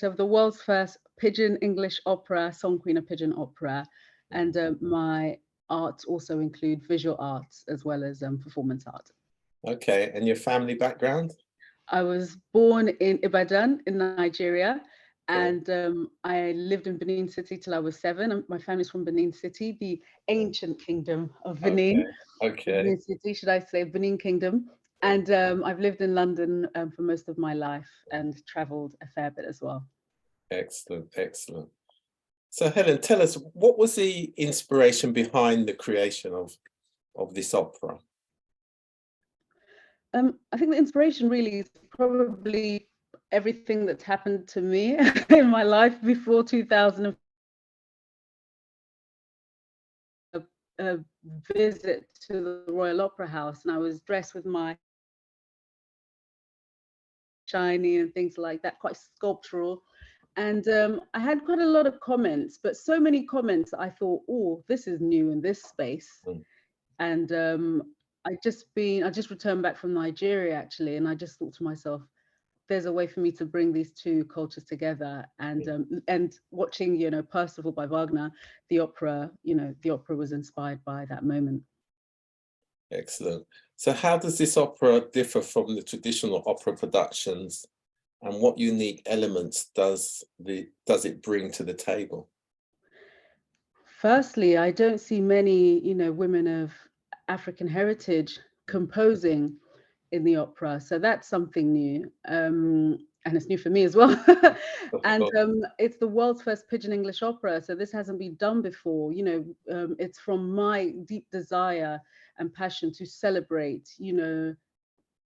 of the world's first Pidgin English Opera, Song Queen of Pidgin Opera. And my arts also include visual arts as well as performance art. Okay, and your family background? I was born in Ibadan in Nigeria, Cool. and I lived in Benin City till I was 7. My family's from Benin City, the ancient kingdom of Benin. Okay. Benin City, should I say, Benin Kingdom. And I've lived in London for most of my life and traveled a fair bit as well. Excellent, excellent. So Helen, tell us, what was the inspiration behind the creation of this opera? I think the inspiration really is probably everything that's happened to me in my life before 2000. A visit to the Royal Opera House, and I was dressed with my shiny and things like that, quite sculptural. And I had quite a lot of comments, but so many comments I thought, oh, this is new in this space. And I just returned back from Nigeria actually, and I just thought to myself, there's a way for me to bring these two cultures together. And watching, Percival by Wagner, the opera was inspired by that moment. Excellent. So how does this opera differ from the traditional opera productions, and what unique elements does it bring to the table? Firstly, I don't see many, women of African heritage composing in the opera, so that's something new, and it's new for me as well. And it's the world's first Pidgin English opera, so this hasn't been done before. It's from my deep desire and passion to celebrate,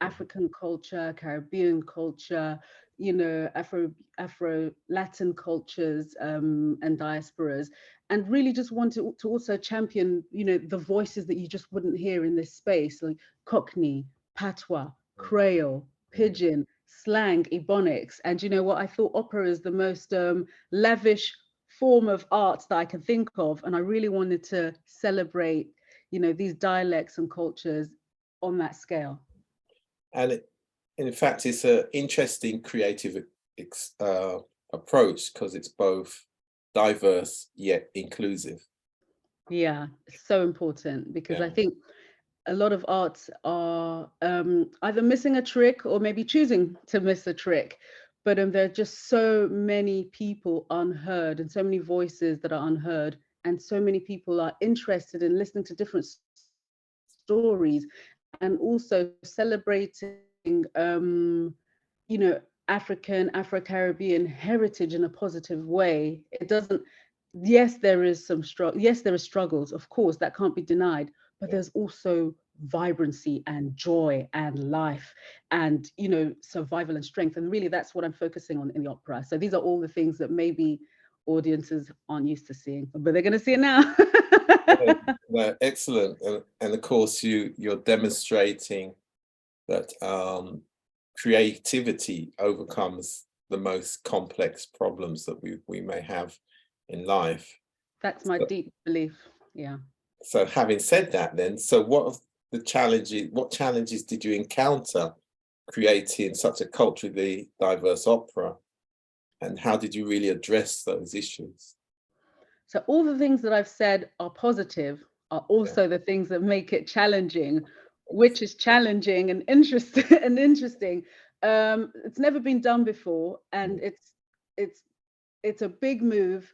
African culture, Caribbean culture, Afro-Latin cultures and diasporas, and really just want to also champion, the voices that you just wouldn't hear in this space, like Cockney, Patois, Creole, Pidgin, slang, Ebonics. And you know what? I thought opera is the most lavish form of art that I can think of, and I really wanted to celebrate, these dialects and cultures on that scale. And in fact, it's an interesting creative approach, because it's both diverse yet inclusive. Yeah, so important, because I think a lot of arts are either missing a trick or maybe choosing to miss a trick. But there are just so many people unheard, and so many voices that are unheard, and so many people are interested in listening to different stories, and also celebrating, African, Afro-Caribbean heritage in a positive way. It doesn't, yes, there is some struggle. Yes, there are struggles, of course, that can't be denied, but there's also vibrancy and joy and life and, survival and strength. And really, that's what I'm focusing on in the opera. So these are all the things that maybe audiences aren't used to seeing, but they're going to see it now. Excellent. And of course, you're demonstrating that creativity overcomes the most complex problems that we may have in life. That's my deep belief. Yeah. So having said that, then, so what challenges did you encounter creating such a culturally diverse opera, and how did you really address those issues? So all the things that I've said are positive are also the things that make it challenging, which is challenging and interesting and interesting. It's never been done before, and it's a big move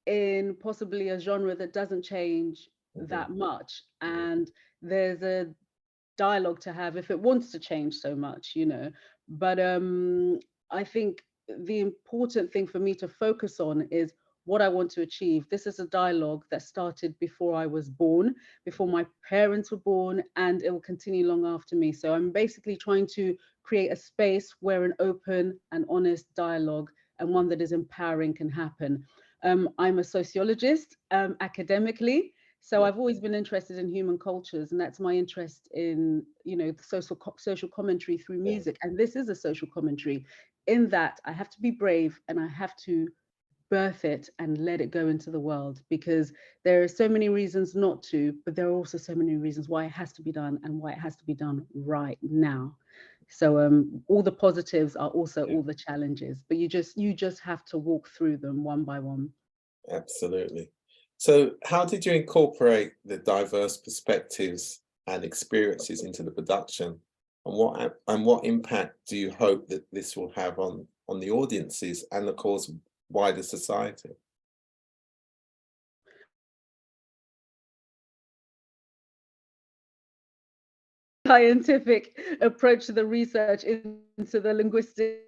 in possibly a genre that doesn't change that much. And there's a dialogue to have if it wants to change so much, But I think the important thing for me to focus on is what I want to achieve. This is a dialogue that started before I was born, before my parents were born, and it will continue long after me. So I'm basically trying to create a space where an open and honest dialogue, and one that is empowering, can happen. I'm a sociologist academically, so I've always been interested in human cultures, and that's my interest in, social commentary through music. And this is a social commentary, in that I have to be brave and I have to birth it and let it go into the world, because there are so many reasons not to, but there are also so many reasons why it has to be done, and why it has to be done right now. So all the positives are also Yeah. all the challenges, but you just have to walk through them one by one. Absolutely. So how did you incorporate the diverse perspectives and experiences into the production? And what impact do you hope that this will have on the audiences and of course wider society? Scientific approach to the research into the linguistic,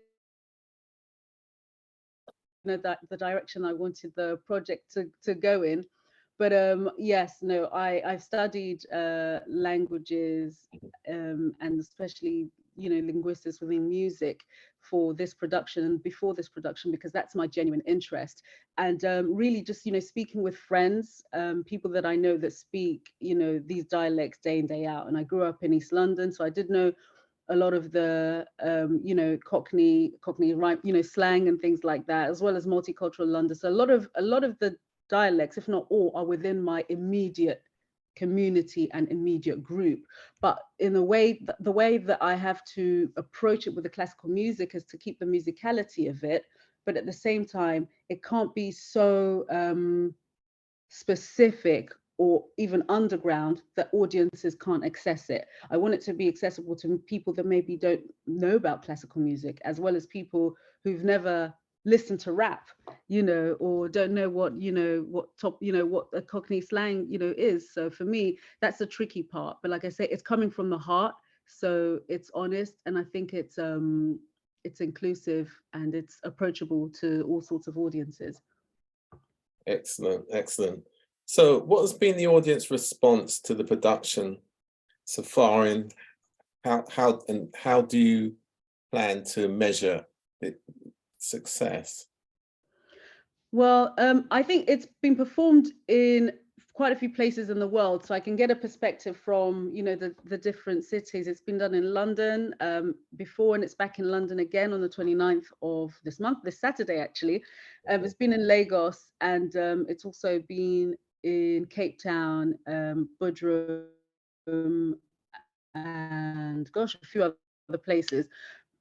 that the direction I wanted the project to go in. But yes, no, I've studied languages, and especially, linguistics within music for this production and before this production, because that's my genuine interest. And really just, speaking with friends, people that I know that speak, these dialects day in, day out. And I grew up in East London, so I did know a lot of the Cockney rhyme, slang and things like that, as well as multicultural London. So a lot of the dialects, if not all, are within my immediate community and immediate group. But in a way, the way that I have to approach it with the classical music is to keep the musicality of it, but at the same time, it can't be so specific or even underground that audiences can't access it. I want it to be accessible to people that maybe don't know about classical music, as well as people who've never listened to rap, or don't know what a Cockney slang, is. So for me, that's the tricky part. But like I say, it's coming from the heart, so it's honest, and I think it's inclusive and it's approachable to all sorts of audiences. Excellent, excellent. So what has been the audience response to the production so far, and how do you plan to measure its success? Well, I think it's been performed in quite a few places in the world, so I can get a perspective from, the different cities. It's been done in London before, and it's back in London again on the 29th of this month, this Saturday actually. It's been in Lagos, and it's also been in Cape Town, Budrum, and gosh, a few other places.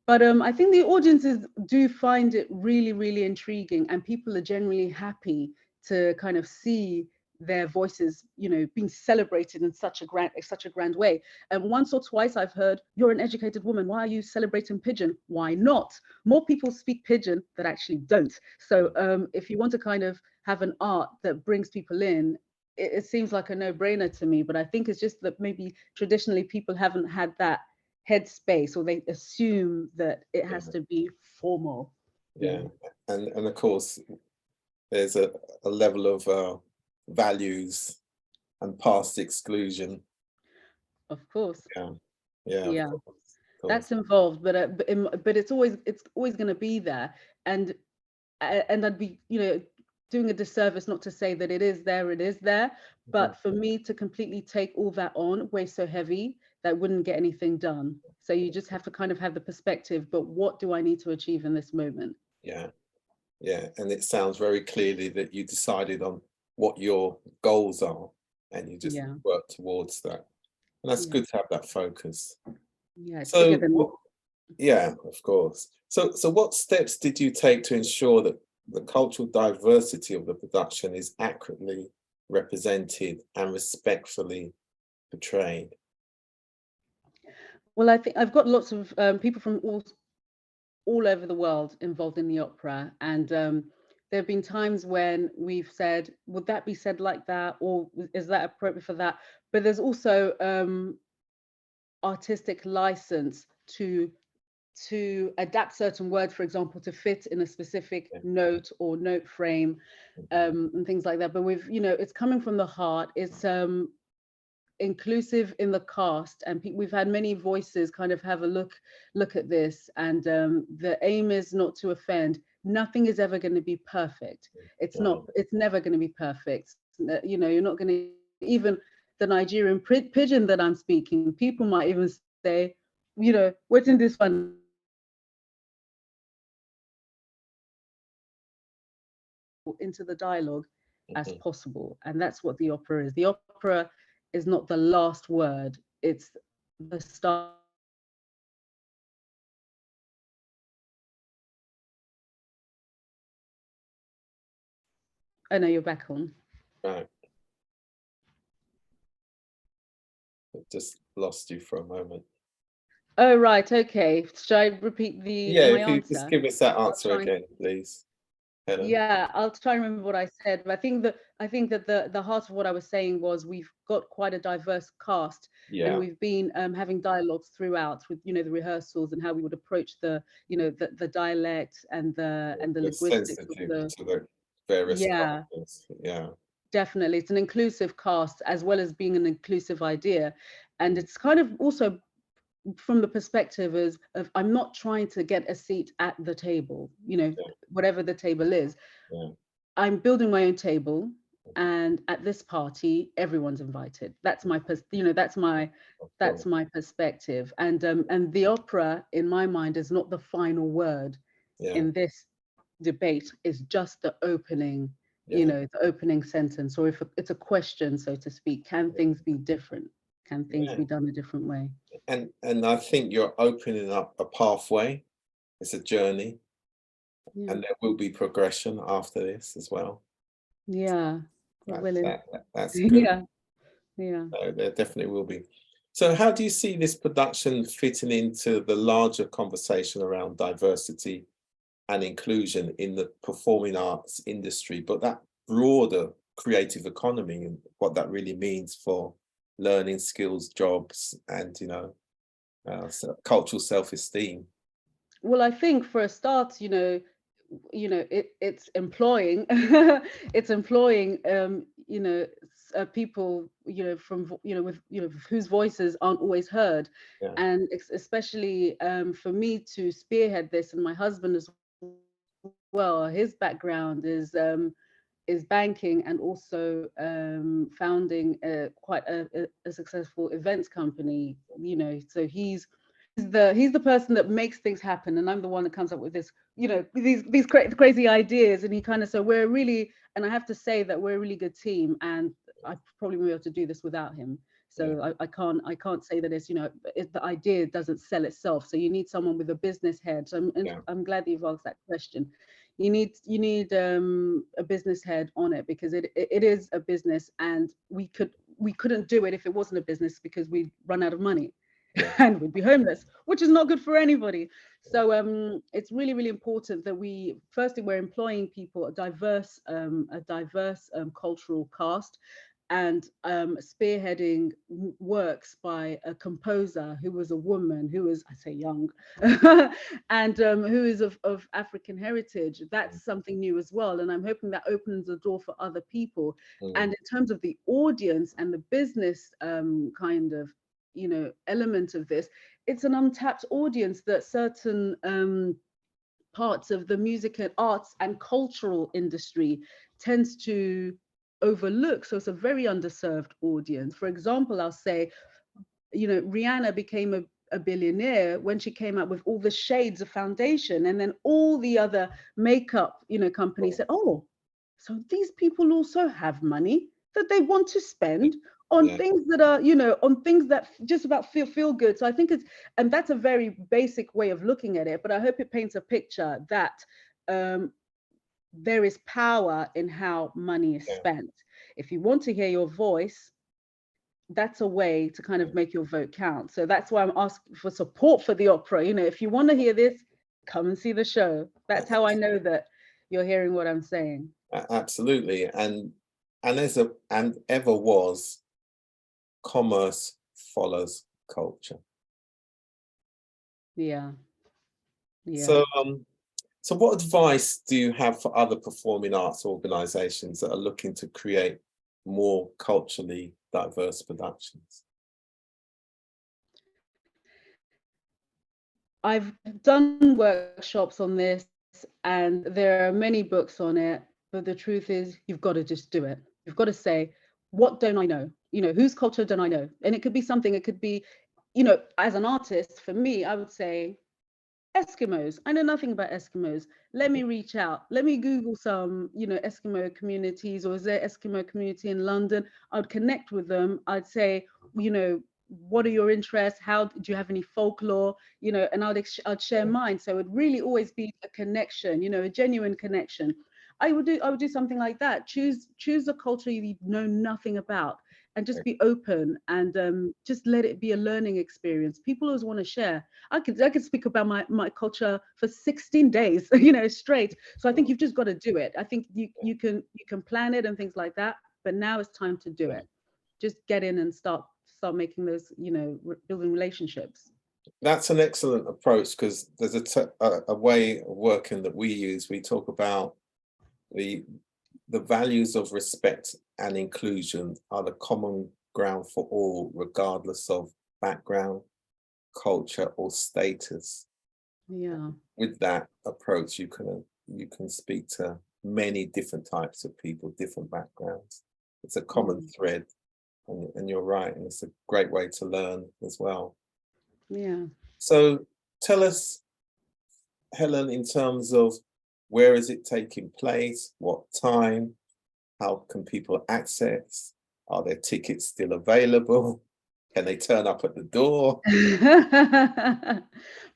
But I think the audiences do find it really, really intriguing, and people are generally happy to kind of see their voices, being celebrated in such a grand way. And once or twice I've heard, "You're an educated woman. Why are you celebrating Pidgin?" Why not? More people speak Pidgin that actually don't. So if you want to kind of have an art that brings people in, it seems like a no-brainer to me. But I think it's just that maybe traditionally people haven't had that headspace, or they assume that it has Yeah, to be formal. yeah. Yeah, And of course there's a level of values and past exclusion. of course. Yeah, yeah, of Yeah, course, of course. that's involved, but it's always going to be there. And and I'd be, doing a disservice not to say that it is there, Mhm. but for me to completely take all that on weighs so heavy that wouldn't get anything done. So you just have to kind of have the perspective, but what do I need to achieve in this moment? Yeah, yeah. And it sounds very clearly that you decided on what your goals are and you just Yeah, work towards that. And that's yeah, good to have that focus. yeah, it's bigger So than me. what, yeah, of course. So what steps did you take to ensure that the cultural diversity of the production is accurately represented and respectfully portrayed? Well, I think I've got lots of people from all over the world involved in the opera, and there have been times when we've said, "Would that be said like that?" or "Is that appropriate for that?" But there's also artistic license to adapt certain words, for example, to fit in a specific Yeah. note or note frame, Mhm. and things like that. But it's coming from the heart. It's inclusive in the cast, and we've had many voices kind of have a look at this, and the aim is not to offend. Nothing is ever going to be perfect. It's Right. not, it's never going to be perfect. You're not going to, even the Nigerian pidgin that I'm speaking, people might even say, what's in this one, into the dialogue as Mhm. possible. And that's what the opera is. The opera is not the last word, it's the start Oh no, you're back on. Right. I just lost you for a moment. Oh right, okay. Should I repeat Yeah, my if you just answer? give us that I'll answer try. again, please, Helen. Yeah, I'll try and remember what I said, but I think that the heart of what I was saying was we've got quite a diverse cast, and Yeah, we've been having dialogues throughout with the rehearsals and how we would approach the dialect and the you're linguistics of sensitive the. to the various Yeah, cultures. Yeah, definitely. It's an inclusive cast as well as being an inclusive idea, and mm, it's kind of also from the perspective of I'm not trying to get a seat at the table, yeah, whatever the table is. yeah. I'm building my own table, and at this party, everyone's invited. That's my, Of that's course. my perspective. And the opera, in my mind, is not the final word Yeah, in this debate. Is just the opening, yeah, the opening sentence, or if it's a question, so to speak. Can things be different? Can things yeah. be done a different way? And I think you're opening up a pathway. It's a journey, Yeah, and there will be progression after this as well. yeah, God willing. That's good. Yeah, yeah. So there definitely will be. So how do you see this production fitting into the larger conversation around diversity and inclusion in the performing arts industry, but that broader creative economy and what that really means for learning skills, jobs, and cultural self-esteem? Well, I think for a start, it's employing it's employing people from with whose voices aren't always heard, Yeah, and especially for me to spearhead this, and my husband as well. His background is banking, and also founding quite a successful events company. So he's the person that makes things happen, and I'm the one that comes up with this, these crazy ideas. And he kind of, so we're really, and I have to say that we're a really good team, and I probably won't be able to do this without him. yeah, So I can't say that it's the idea doesn't sell itself. So you need someone with a business head. So yeah, I'm glad that you've asked that question. You need a business head on it, because it is a business, and we couldn't do it if it wasn't a business, because we'd run out of money yeah, and we'd be homeless, which is not good for anybody. So it's really, really important that we're employing people, a diverse cultural cast, and spearheading works by a composer who was a woman, who is, I say, young, and who is of African heritage. That's something new as well, and I'm hoping that opens the door for other people. mm, And in terms of the audience and the business kind of element of this, it's an untapped audience that certain parts of the music and arts and cultural industry tends to overlook. So it's a very underserved audience. For example, I'll say, Rihanna became a billionaire when she came out with all the shades of foundation, and then all the other makeup companies cool. said, oh, so these people also have money that they want to Yeah, spend on yeah, things that just about feel good. So I think and that's a very basic way of looking at it, but I hope it paints a picture that um, there is power in how money is yeah, spent. If you want to hear your voice, that's a way to kind yeah. of make your vote count. So that's why I'm asking for support for the opera. If you want to hear this, come and see the show. That's how I know that you're hearing what I'm saying. Absolutely. And and ever was, commerce follows culture. Yeah, yeah. So so what advice do you have for other performing arts organizations that are looking to create more culturally diverse productions? I've done workshops on this, and there are many books on it, but the truth is, you've got to just do it. You've got to say, what don't I know? Whose culture don't I know? And it could be something, it could be, as an artist, for me, I would say, Eskimos. I know nothing about Eskimos. Let me reach out. Let me Google some, Eskimo communities, or is there Eskimo community in London? I'd connect with them. I'd say, you know, what are your interests? How do you have any folklore? You know, and I'd share mine. So it would really always be a connection, you know, a genuine connection. I would do something like that. Choose a culture you know nothing about, and just be open, and just let it be a learning experience. People always want to share. I could speak about my culture for 16 days, you know, straight. So I think you've just got to do it. I think you can plan it and things like that, but now it's time to do it. Just get in and start making those, you know, building relationships. That's an excellent approach, because there's a way of working that we use. We talk about the values of respect and inclusion are the common ground for all, regardless of background, culture, or status. Yeah. With that approach, you can speak to many different types of people, different backgrounds. It's a common thread, and you're right, and it's a great way to learn as well. Yeah. So tell us, Helen, in terms of where is it taking place, what time, how can people access, are there tickets still available, can they turn up at the door?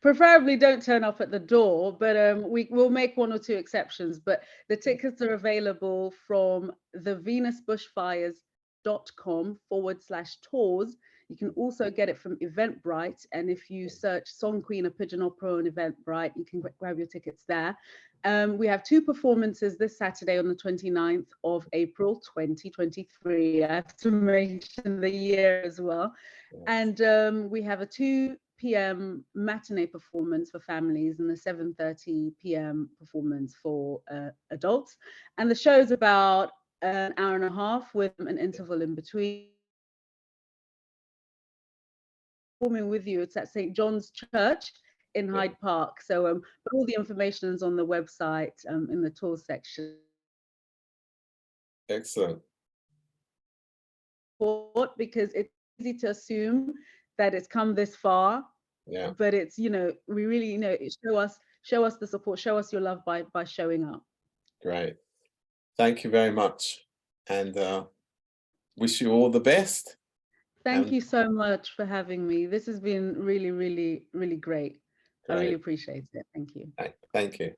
Preferably don't turn up at the door, but we will make one or two exceptions. But the tickets are available from the venusbushfires.com/tours. You can also get it from Eventbrite, and if you search Song Queen of Pidgin Opera on Eventbrite, you can grab your tickets there. We have two performances this Saturday on the 29th of April 2023. I have to mention the year as well. And we have a 2 p.m. matinee performance for families and a 7:30 p.m. performance for adults. And the show is about an hour and a half with an interval in between. Performing with you, it's at St. John's Church in Hyde Park. So but all the information is on the website in the tour section. Excellent. Because it's easy to assume that it's come this far, but it's, you know, we really, you know, show us the support, show us your love by showing up. Great. Thank you very much, and wish you all the best. Thank you so much for having me. This has been really, really, really great. I really appreciate it. Thank you. Thank you.